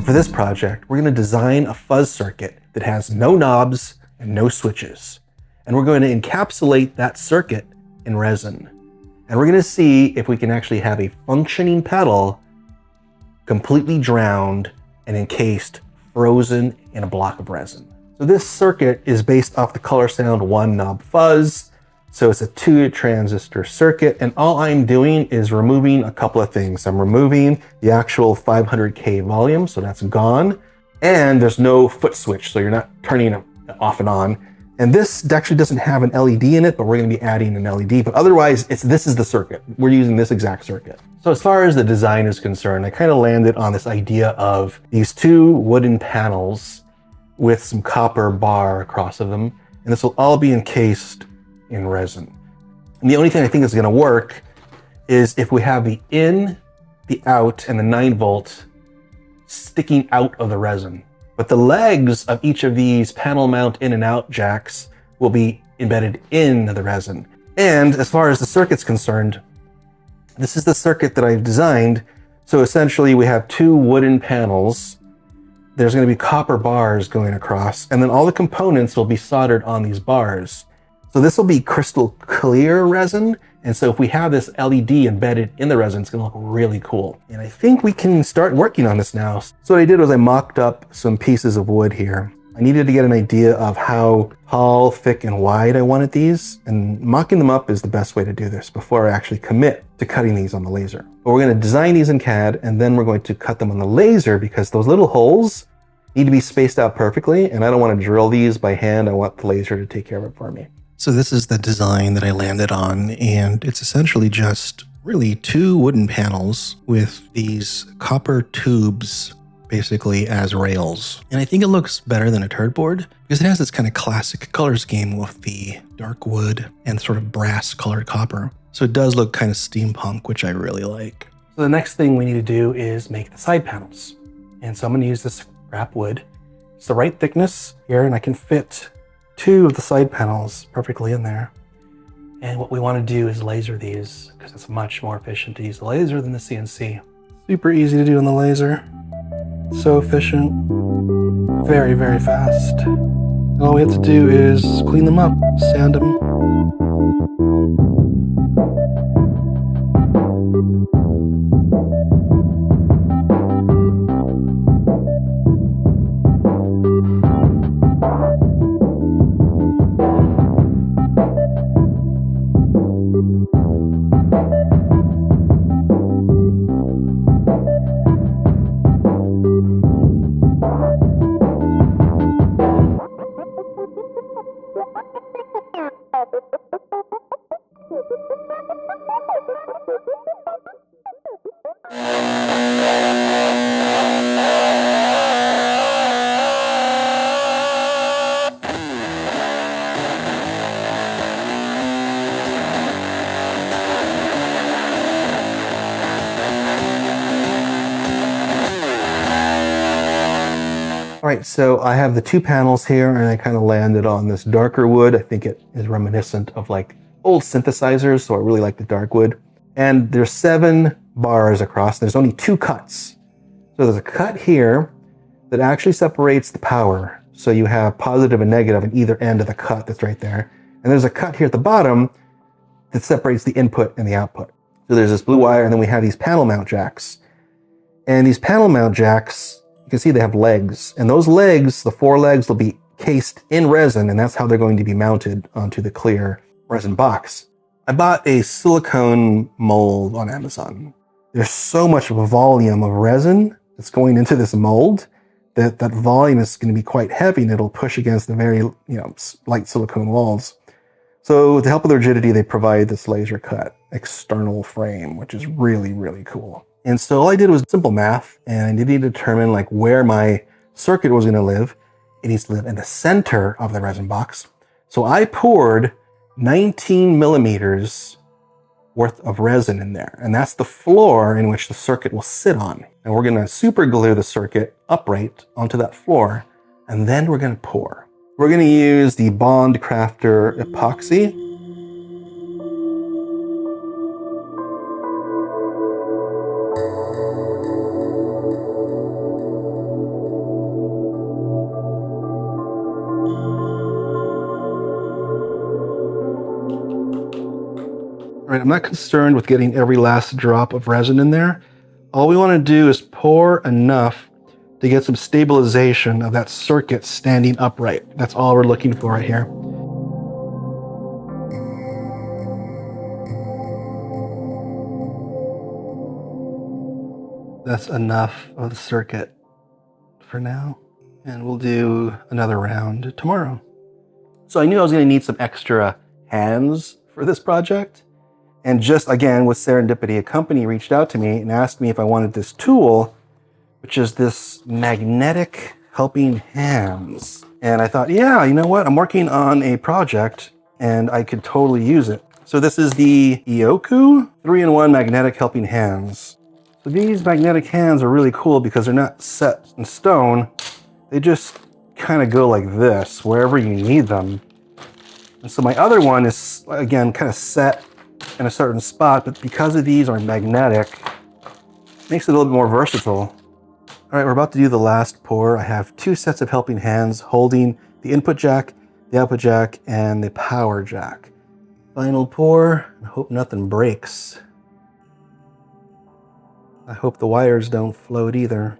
for this project, we're going to design a fuzz circuit that has no knobs and no switches. And we're going to encapsulate that circuit in resin. And we're going to see if we can actually have a functioning pedal completely drowned and encased, frozen in a block of resin. So this circuit is based off the Color Sound 1 knob fuzz. So it's a 2 transistor circuit, and all I'm doing is removing a couple of things. I'm removing the actual 500K volume, so that's gone. And there's no foot switch, so you're not turning it off and on. And this actually doesn't have an LED in it, but we're going to be adding an LED. But otherwise, this is the circuit. We're using this exact circuit. So as far as the design is concerned, I kind of landed on this idea of these 2 wooden panels with some copper bar across of them. And this will all be encased in resin. And the only thing I think is going to work is if we have the in, the out, and the 9-volt sticking out of the resin. But the legs of each of these panel mount in and out jacks will be embedded in the resin. And as far as the circuit's concerned, this is the circuit that I've designed. So essentially we have 2 wooden panels. There's going to be copper bars going across, and then all the components will be soldered on these bars. So this will be crystal clear resin. And so if we have this LED embedded in the resin, it's going to look really cool. And I think we can start working on this now. So what I did was I mocked up some pieces of wood here. I needed to get an idea of how tall, thick, and wide I wanted these. And mocking them up is the best way to do this before I actually commit to cutting these on the laser. But we're going to design these in CAD, and then we're going to cut them on the laser because those little holes need to be spaced out perfectly. And I don't want to drill these by hand. I want the laser to take care of it for me. So this is the design that I landed on, and it's essentially just really 2 wooden panels with these copper tubes basically as rails. And I think it looks better than a turd board because it has this kind of classic color scheme with the dark wood and sort of brass colored copper. So it does look kind of steampunk, which I really like. So the next thing we need to do is make the side panels. And so I'm going to use this scrap wood. It's the right thickness here, and I can fit 2 of the side panels perfectly in there. And what we want to do is laser these because it's much more efficient to use the laser than the CNC. Super easy to do on the laser. So efficient. Very, very fast. And all we have to do is clean them up, sand them. All right, so I have the 2 panels here, and I kind of landed on this darker wood. I think it is reminiscent of like old synthesizers, so I really like the dark wood. And there's 7 bars across. There's only 2 cuts. So there's a cut here that actually separates the power. So you have positive and negative on either end of the cut that's right there. And there's a cut here at the bottom that separates the input and the output. So there's this blue wire, and then we have these panel mount jacks. And these panel mount jacks, you can see they have legs, and those legs, the 4 legs, will be cased in resin, and that's how they're going to be mounted onto the clear resin box. I bought a silicone mold on Amazon. There's so much volume of resin that's going into this mold that volume is going to be quite heavy, and it'll push against the very light silicone walls. So to help with the rigidity, they provide this laser cut external frame, which is really, really cool. And so all I did was simple math, and I needed to determine like where my circuit was going to live. It needs to live in the center of the resin box. So I poured 19 millimeters worth of resin in there, and that's the floor in which the circuit will sit on. And we're going to super glue the circuit upright onto that floor, and then we're going to pour. We're going to use the Bond Crafter epoxy. All right, I'm not concerned with getting every last drop of resin in there. All we want to do is pour enough to get some stabilization of that circuit standing upright. That's all we're looking for right here. That's enough of the circuit for now. And we'll do another round tomorrow. So I knew I was going to need some extra hands for this project. And just again, with serendipity, a company reached out to me and asked me if I wanted this tool, which is this magnetic helping hands. And I thought, yeah, you know what? I'm working on a project and I could totally use it. So this is the Ioku 3-in-1 magnetic helping hands. So these magnetic hands are really cool because they're not set in stone. They just kind of go like this wherever you need them. And so my other one is, again, kind of set in a certain spot, but because of these are magnetic, it makes it a little bit more versatile. All right, we're about to do the last pour. I have 2 sets of helping hands holding the input jack, the output jack, and the power jack. Final pour, I hope nothing breaks. I hope the wires don't float either.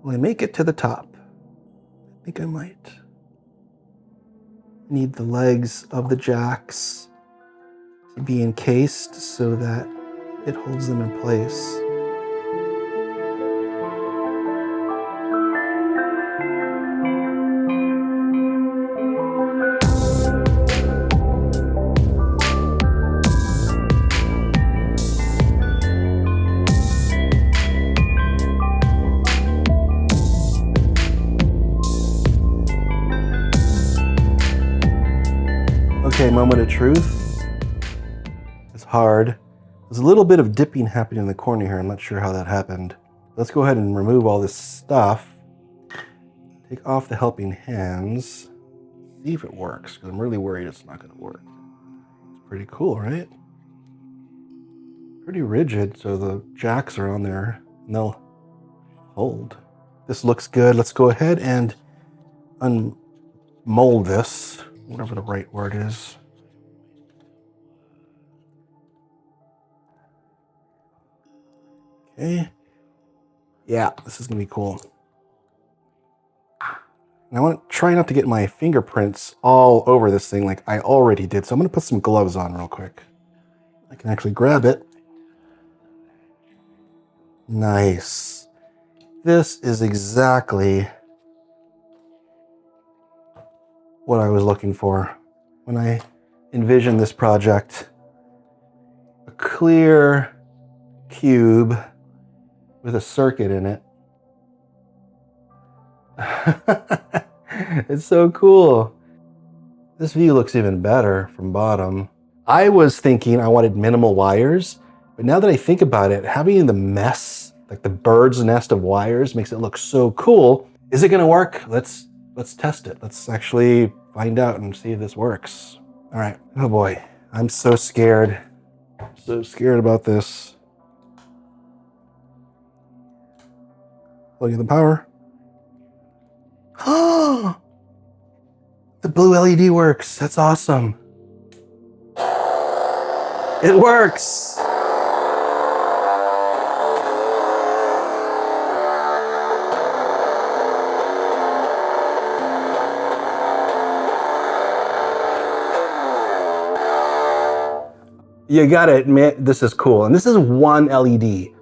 Will I make it to the top? I think I might. I need the legs of the jacks to be encased so that it holds them in place. Okay, moment of truth. It's hard. There's a little bit of dipping happening in the corner here. I'm not sure how that happened. Let's go ahead and remove all this stuff. Take off the helping hands. See if it works, because I'm really worried it's not going to work. It's pretty cool, right? Pretty rigid, so the jacks are on there and they'll hold. This looks good. Let's go ahead and unmold this, whatever the right word is. Okay. Yeah, this is gonna be cool. And I want to try not to get my fingerprints all over this thing like I already did. So I'm gonna put some gloves on real quick. I can actually grab it. Nice. This is exactly what I was looking for when I envisioned this project. A clear cube with a circuit in it. It's so cool. This view looks even better from bottom. I was thinking I wanted minimal wires, but now that I think about it, having the mess, like the bird's nest of wires, makes it look so cool. Is it gonna work? Let's test it. Let's actually find out and see if this works. All right, oh boy, I'm so scared. So scared about this. Plugging the power. Oh, the blue LED works. That's awesome. It works. You gotta admit, this is cool. And this is one LED.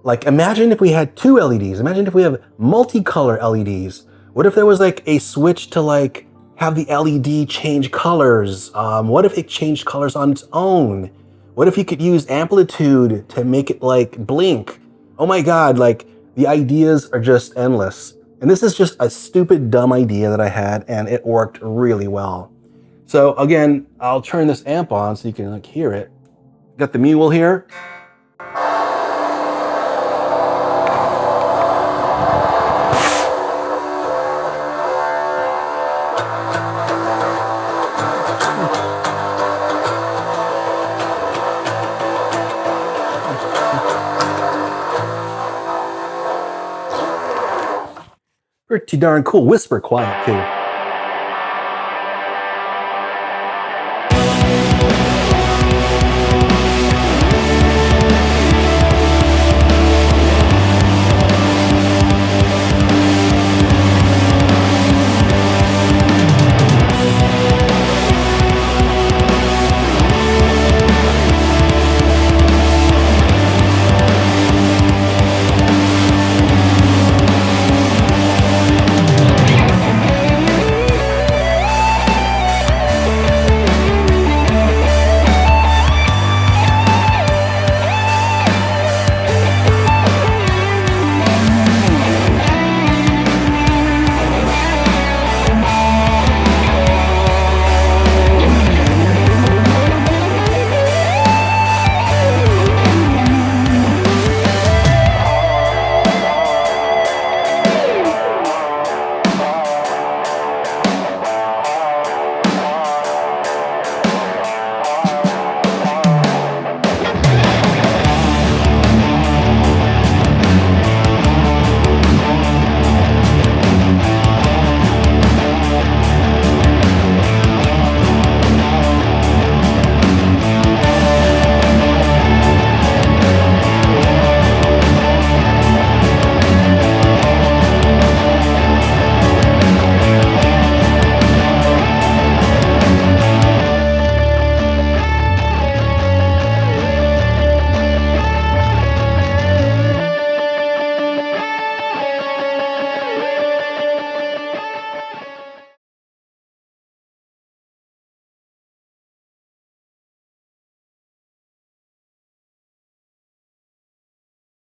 Like, imagine if we had 2 LEDs. Imagine if we have multicolor LEDs. What if there was like a switch to like have the LED change colors? What if it changed colors on its own? What if you could use amplitude to make it like blink? Oh my God, like the ideas are just endless. And this is just a stupid, dumb idea that I had and it worked really well. So again, I'll turn this amp on so you can like hear it. Got the mule here. Pretty darn cool. Whisper quiet too.